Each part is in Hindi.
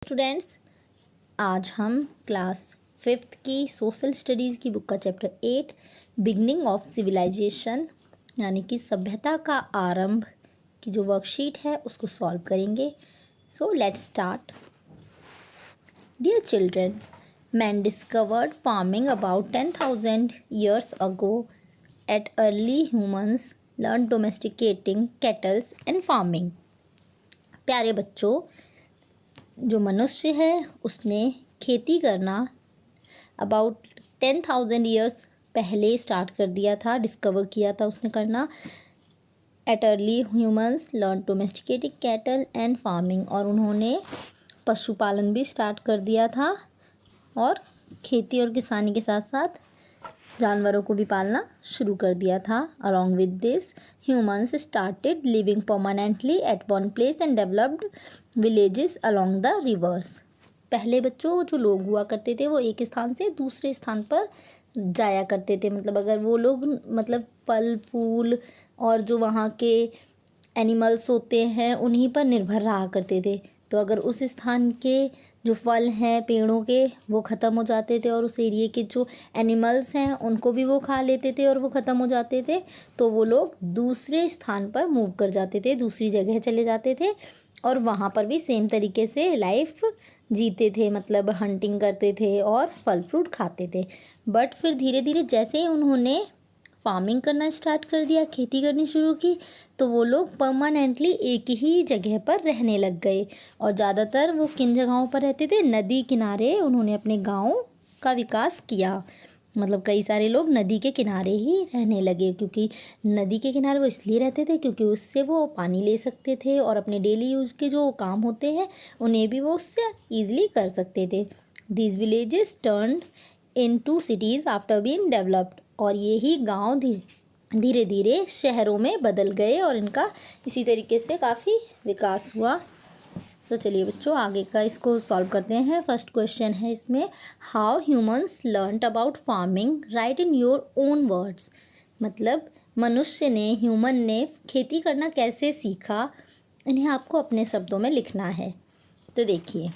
स्टूडेंट्स, आज हम क्लास 5th की सोशल स्टडीज़ की बुक का चैप्टर 8 बिगनिंग ऑफ सिविलाइजेशन यानी कि सभ्यता का आरंभ की जो वर्कशीट है उसको सॉल्व करेंगे। So let's start. Dear children, man discovered farming about 10,000 years ago. At early humans learned domesticating cattle and farming. प्यारे बच्चों, जो मनुष्य है उसने खेती करना अबाउट 10,000 ईयर्स पहले स्टार्ट कर दिया था, डिस्कवर किया था उसने करना। At early humans learn domesticated cattle and farming, और उन्होंने पशुपालन भी स्टार्ट कर दिया था और खेती और किसानी के साथ साथ जानवरों को भी पालना शुरू कर दिया था। Along with this humans started living permanently at one place and developed villages along the rivers. पहले बच्चों जो लोग हुआ करते थे वो एक स्थान से दूसरे स्थान पर जाया करते थे। मतलब अगर वो लोग फल फूल और जो वहाँ के एनिमल्स होते हैं उन्हीं पर निर्भर रहा करते थे। तो अगर उस स्थान के जो फल हैं पेड़ों के वो ख़त्म हो जाते थे और उस एरिए के जो एनिमल्स हैं उनको भी वो खा लेते थे और वो ख़त्म हो जाते थे, तो वो लोग दूसरे स्थान पर मूव कर जाते थे, दूसरी जगह चले जाते थे और वहाँ पर भी सेम तरीके से लाइफ जीते थे, मतलब हंटिंग करते थे और फल फ्रूट खाते थे। बट फिर धीरे धीरे जैसे ही उन्होंने फार्मिंग करना स्टार्ट कर दिया, खेती करनी शुरू की, तो वो लोग परमानेंटली एक ही जगह पर रहने लग गए। और ज़्यादातर वो किन जगहों पर रहते थे? नदी किनारे उन्होंने अपने गाँव का विकास किया। मतलब कई सारे लोग नदी के किनारे ही रहने लगे, क्योंकि नदी के किनारे वो इसलिए रहते थे क्योंकि उससे वो पानी ले सकते थे और अपने डेली यूज़ के जो काम होते हैं उन्हें भी वो उससे ईज़िली कर सकते थे। These villages turned into cities after being developed, और ये ही गाँव धीरे धीरे शहरों में बदल गए और इनका इसी तरीके से काफ़ी विकास हुआ। तो चलिए बच्चों आगे का इसको सॉल्व करते हैं। फर्स्ट क्वेश्चन है इसमें, how humans learned about farming, right in your own words. मतलब मनुष्य ने, ह्यूमन ने खेती करना कैसे सीखा, इन्हें आपको अपने शब्दों में लिखना है। तो देखिए,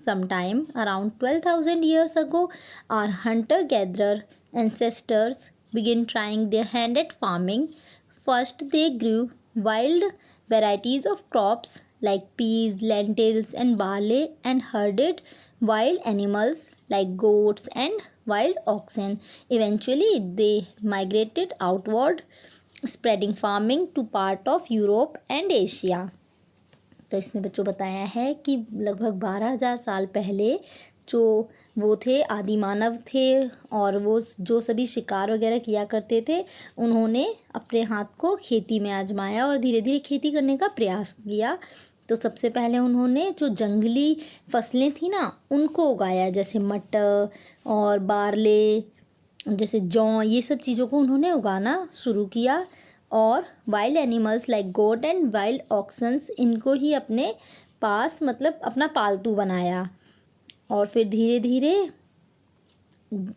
sometime around 12,000 years ago, our hunter-gatherer ancestors began trying their hand at farming. First, they grew wild varieties of crops like peas, lentils, and barley, and herded wild animals like goats and wild oxen. Eventually, they migrated outward, spreading farming to part of Europe and Asia. तो इसमें बच्चों बताया है कि लगभग 12,000 साल पहले जो वो थे, आदि मानव थे, और वो जो सभी शिकार वगैरह किया करते थे, उन्होंने अपने हाथ को खेती में आजमाया और धीरे धीरे खेती करने का प्रयास किया। तो सबसे पहले उन्होंने जो जंगली फसलें थी ना उनको उगाया, जैसे मटर और बारले, जैसे जौ, ये सब चीज़ों को उन्होंने उगाना शुरू किया। और wild animals like goat and wild oxens, इनको ही अपने पास मतलब अपना पालतू बनाया। और फिर धीरे धीरे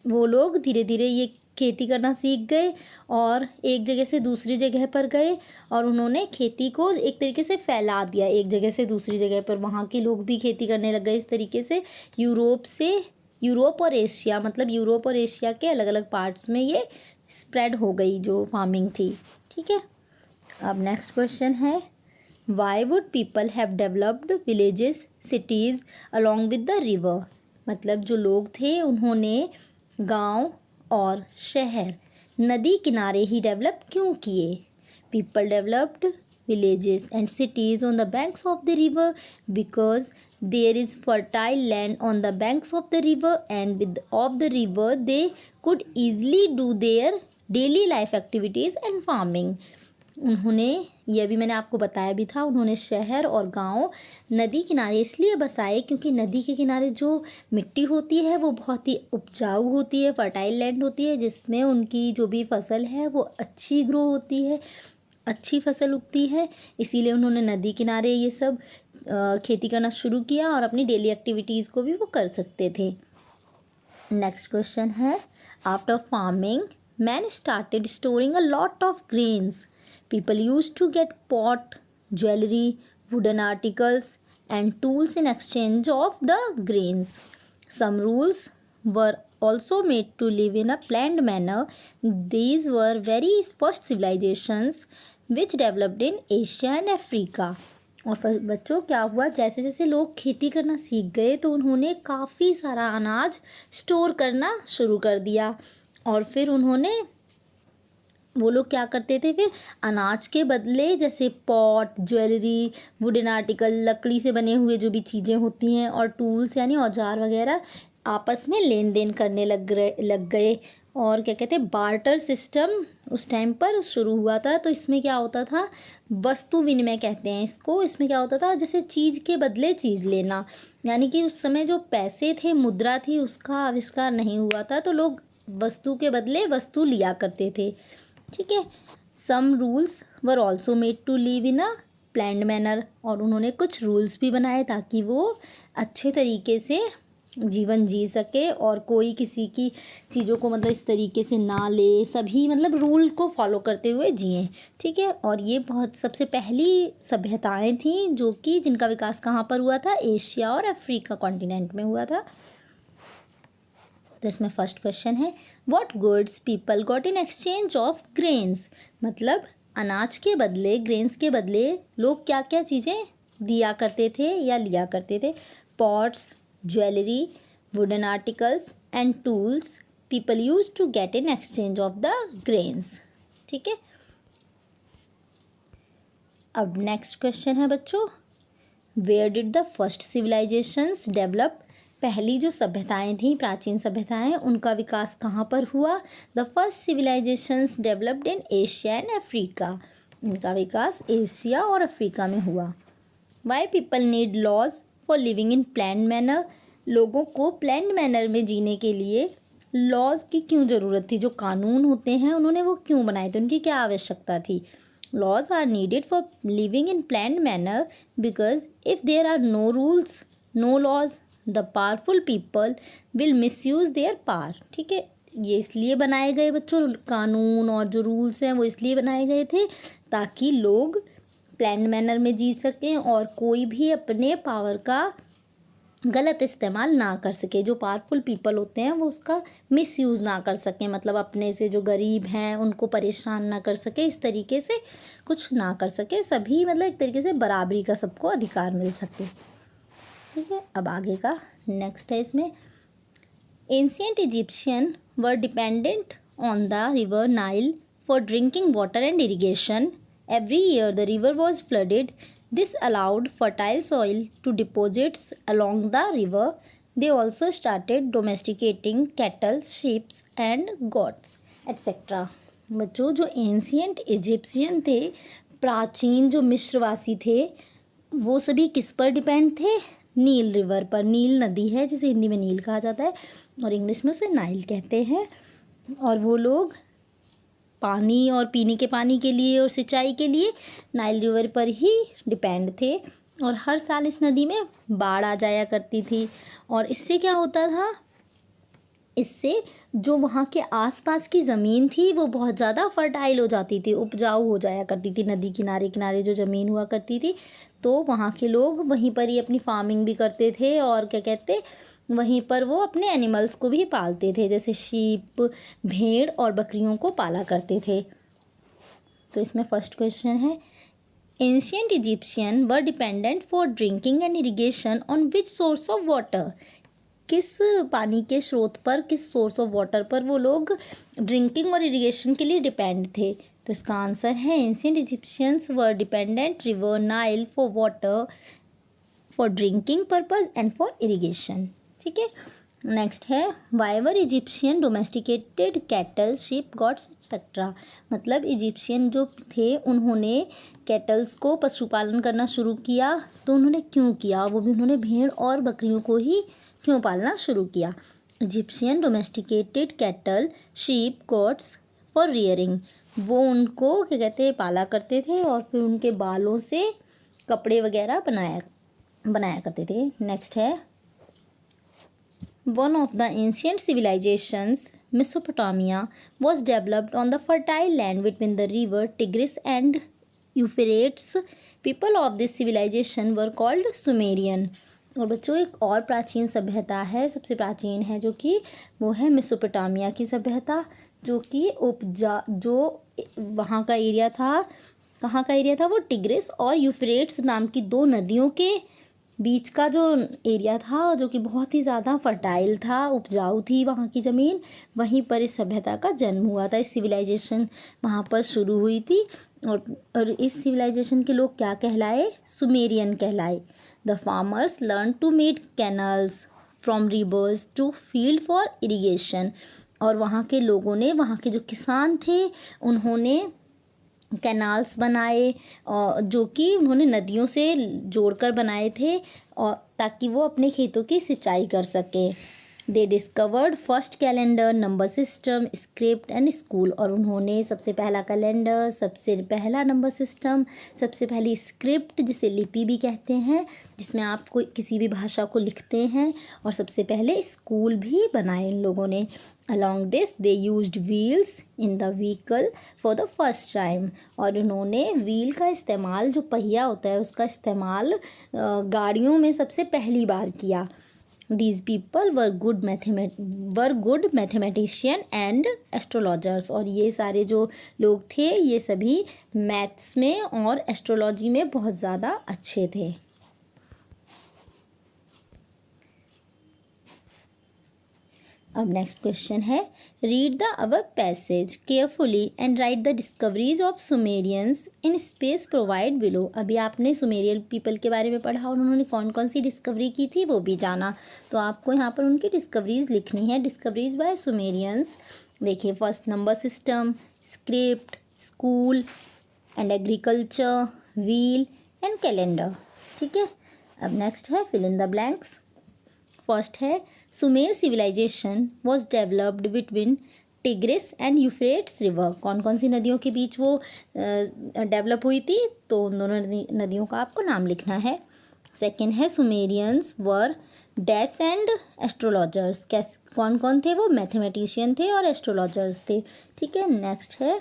वो लोग धीरे धीरे ये खेती करना सीख गए और एक जगह से दूसरी जगह पर गए और उन्होंने खेती को एक तरीके से फैला दिया एक जगह से दूसरी जगह पर। वहाँ के लोग भी खेती करने लग गए इस तरीके से। यूरोप और एशिया, मतलब यूरोप और एशिया के अलग अलग पार्ट्स में ये स्प्रेड हो गई जो फार्मिंग थी। ठीक है, अब नेक्स्ट क्वेश्चन है, why would people have developed villages cities along with the river. मतलब जो लोग थे उन्होंने गांव और शहर नदी किनारे ही डेवलप क्यों किए। People developed villages and cities on the banks of the river because there is fertile land on the banks of the river, and with of the river they could easily do their daily life activities and farming. उन्होंने, यह भी मैंने आपको बताया भी था, उन्होंने शहर और गांव नदी किनारे इसलिए बसाए क्योंकि नदी के किनारे जो मिट्टी होती है वो बहुत ही उपजाऊ होती है, फर्टाइल लैंड होती है, जिसमें उनकी जो भी फसल है वो अच्छी ग्रो होती है, अच्छी फसल उगती है। इसीलिए उन्होंने नदी किनारे ये सब खेती करना शुरू किया और अपनी डेली एक्टिविटीज़ को भी वो कर सकते थे। नेक्स्ट क्वेश्चन है, after farming man started storing a lot of grains. People used to get pot, jewelry, wooden articles and tools in exchange of the grains. Some rules were also made to live in a planned manner. These were very first civilizations which developed in Asia and Africa. और फिर बच्चों क्या हुआ, जैसे जैसे लोग खेती करना सीख गए तो उन्होंने काफ़ी सारा अनाज स्टोर करना शुरू कर दिया। और फिर उन्होंने वो लोग क्या करते थे, फिर अनाज के बदले जैसे पॉट, ज्वेलरी, वुडन आर्टिकल, लकड़ी से बने हुए जो भी चीज़ें होती हैं, और टूल्स यानी औजार वगैरह आपस में लेन देन करने लग गए। और क्या कहते हैं, बार्टर सिस्टम उस टाइम पर शुरू हुआ था। तो इसमें क्या होता था, वस्तु विनिमय कहते हैं इसको। इसमें क्या होता था, जैसे चीज़ के बदले चीज़ लेना, यानी कि उस समय जो पैसे थे, मुद्रा थी, उसका आविष्कार नहीं हुआ था, तो लोग वस्तु के बदले वस्तु लिया करते थे। ठीक है। Some rules were also made to live in a planned manner, और उन्होंने कुछ रूल्स भी बनाए ताकि वो अच्छे तरीके से जीवन जी सके और कोई किसी की चीज़ों को मतलब इस तरीके से ना ले, सभी मतलब रूल को फॉलो करते हुए जिएं। ठीक है। और ये बहुत सबसे पहली सभ्यताएं थी जो कि जिनका विकास कहाँ पर हुआ था, एशिया और अफ्रीका कॉन्टिनेंट में हुआ था। तो इसमें फर्स्ट क्वेश्चन है, what goods people got in exchange of grains. मतलब अनाज के बदले, ग्रेन्स के बदले लोग क्या क्या चीज़ें दिया करते थे या लिया करते थे। Pots, jewellery, wooden articles and tools people use to get in exchange of the grains. ठीक है। अब नेक्स्ट क्वेश्चन है बच्चों, where did the first civilisations develop. पहली जो सभ्यताएं थीं, प्राचीन सभ्यताएं, उनका विकास कहाँ पर हुआ। The first civilisations developed in Asia and Africa. उनका विकास एशिया और अफ्रीका में हुआ। Why people need laws for living in planned manner. लोगों को प्लान्ड मैनर में जीने के लिए लॉज की क्यों ज़रूरत थी, जो कानून होते हैं उन्होंने वो क्यों बनाए थे, उनकी क्या आवश्यकता थी। Laws are needed for living in planned manner because if there are no rules, no laws, the powerful people will misuse their power. ठीक है। ये इसलिए बनाए गए बच्चों, कानून और जो रूल्स हैं वो इसलिए बनाए गए थे ताकि लोग प्लान्ड मैनर में जी सकें और कोई भी अपने पावर का गलत इस्तेमाल ना कर सके। जो पावरफुल पीपल होते हैं वो उसका मिसयूज़ ना कर सकें, मतलब अपने से जो गरीब हैं उनको परेशान ना कर सके, इस तरीके से कुछ ना कर सके। सभी मतलब एक तरीके से बराबरी का सबको अधिकार मिल सके। ठीक है। अब आगे का नेक्स्ट है इसमें, ancient Egyptian were dependent on the river Nile for drinking water and irrigation. Every year the river was flooded. This allowed fertile soil to deposits along the river. They also started domesticating cattle, sheep and goats, etc. बच्चों, जो एंशियंट इजिप्शियन थे, प्राचीन जो मिस्रवासी थे, वो सभी किस पर डिपेंड थे, नील रिवर पर। नील नदी है जिसे हिंदी में नील कहा जाता है और इंग्लिश में उसे नाइल कहते हैं। और वो लोग पानी और पीने के पानी के लिए और सिंचाई के लिए नाइल रिवर पर ही डिपेंड थे। और हर साल इस नदी में बाढ़ आ जाया करती थी। और इससे क्या होता था, इससे जो वहाँ के आसपास की ज़मीन थी वो बहुत ज़्यादा फर्टाइल हो जाती थी, उपजाऊ हो जाया करती थी। नदी किनारे किनारे जो ज़मीन हुआ करती थी तो वहाँ के लोग वहीं पर ही अपनी फार्मिंग भी करते थे और क्या कहते, वहीं पर वो अपने एनिमल्स को भी पालते थे, जैसे शीप, भेड़ और बकरियों को पाला करते थे। तो इसमें फर्स्ट क्वेश्चन है, ancient Egyptian were dependent for drinking and irrigation on which source of water. किस पानी के स्रोत पर, किस सोर्स ऑफ वाटर पर वो लोग ड्रिंकिंग और इरीगेशन के लिए डिपेंड थे। तो इसका आंसर है, ancient Egyptians were dependent river Nile for water, for drinking purpose and for irrigation. ठीक है। नेक्स्ट है, Viber Egyptian domesticated cattle, sheep, gots etcetera. मतलब इजिप्शियन जो थे उन्होंने कैटल्स को पशुपालन करना शुरू किया। तो उन्होंने क्यों किया, वो भी उन्होंने भेड़ और बकरियों को ही क्यों पालना शुरू किया। Egyptian domesticated cattle, sheep, gots for rearing. वो उनको क्या कहते हैं, पाला करते थे और फिर उनके बालों से कपड़े वगैरह बनाया करते थे। नेक्स्ट है, one of the ancient civilizations, Mesopotamia, was developed on the fertile land between the river Tigris and Euphrates. People of this civilisation were called Sumerian. और बच्चों एक और प्राचीन सभ्यता है, सबसे प्राचीन है, जो कि वो है मेसोपोटामिया की सभ्यता, जो कि जो वहाँ का एरिया था, कहाँ का एरिया था वो, टिग्रिस और यूफ्रेट्स नाम की दो नदियों के बीच का जो एरिया था, जो कि बहुत ही ज़्यादा फर्टाइल था, उपजाऊ थी वहाँ की ज़मीन, वहीं पर इस सभ्यता का जन्म हुआ था। इस सिविलाइजेशन वहाँ पर शुरू हुई थी। और इस सिविलाइजेशन के लोग क्या कहलाए? सुमेरियन कहलाए। The farmers learn to make canals from rivers to field for irrigation. और वहाँ के लोगों ने, वहाँ के जो किसान थे, उन्होंने कैनाल्स बनाए, और जो कि उन्होंने नदियों से जोड़कर बनाए थे, और ताकि वो अपने खेतों की सिंचाई कर सके। दे discovered first calendar, number system, script and school. और उन्होंने सबसे पहला कैलेंडर, सबसे पहला नंबर सिस्टम, सबसे पहली स्क्रिप्ट जिसे लिपि भी कहते हैं, जिसमें आप कोई किसी भी भाषा को लिखते हैं, और सबसे पहले स्कूल भी बनाए इन लोगों ने। Along this they used wheels in the vehicle for the first time. और उन्होंने व्हील का इस्तेमाल, जो पहिया होता है उसका इस्तेमाल गाड़ियों में सबसे पहली बार किया। These people were good mathematician and astrologers। और ये सारे जो लोग थे, ये सभी मैथ्स में और एस्ट्रोलॉजी में बहुत ज़्यादा अच्छे थे। अब नेक्स्ट क्वेश्चन है, read the our passage carefully and right the discoveries of Sumerians in space provide below. अभी आपने सुमेरियन पीपल के बारे में पढ़ा और उन्होंने कौन कौन सी डिस्कवरी की थी वो भी जाना, तो आपको यहाँ पर उनकी डिस्कवरीज लिखनी है। डिस्कवरीज बाय सुमेरियंस, देखिए, first number system, script, school and agriculture, wheel and calendar. ठीक है, अब नेक्स्ट है fill in the blanks. First है, Sumer civilization was developed between Tigris and Euphrates river. कौन कौन सी नदियों के बीच वो डेवलप हुई थी, तो उन दोनों नदियों का आपको नाम लिखना है। सेकंड है, Sumerians were dash and astrologers. कौन कौन थे वो? मैथमेटिशियन थे और एस्ट्रोलॉजर्स थे। ठीक है, नेक्स्ट है,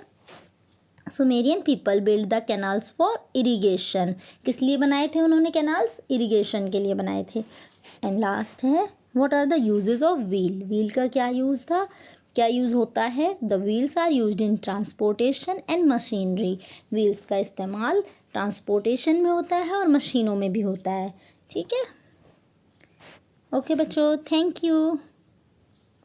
Sumerian people build the canals for irrigation. किस लिए बनाए थे उन्होंने कैनाल्स? इरिगेशन के लिए बनाए थे। एंड लास्ट है, what are the uses of wheel. Wheel का क्या यूज़ था, क्या यूज़ होता है? The wheels are used in transportation and machinery. Wheels का इस्तेमाल ट्रांसपोर्टेशन में होता है और मशीनों में भी होता है। ठीक है, ओके बच्चों, थैंक यू।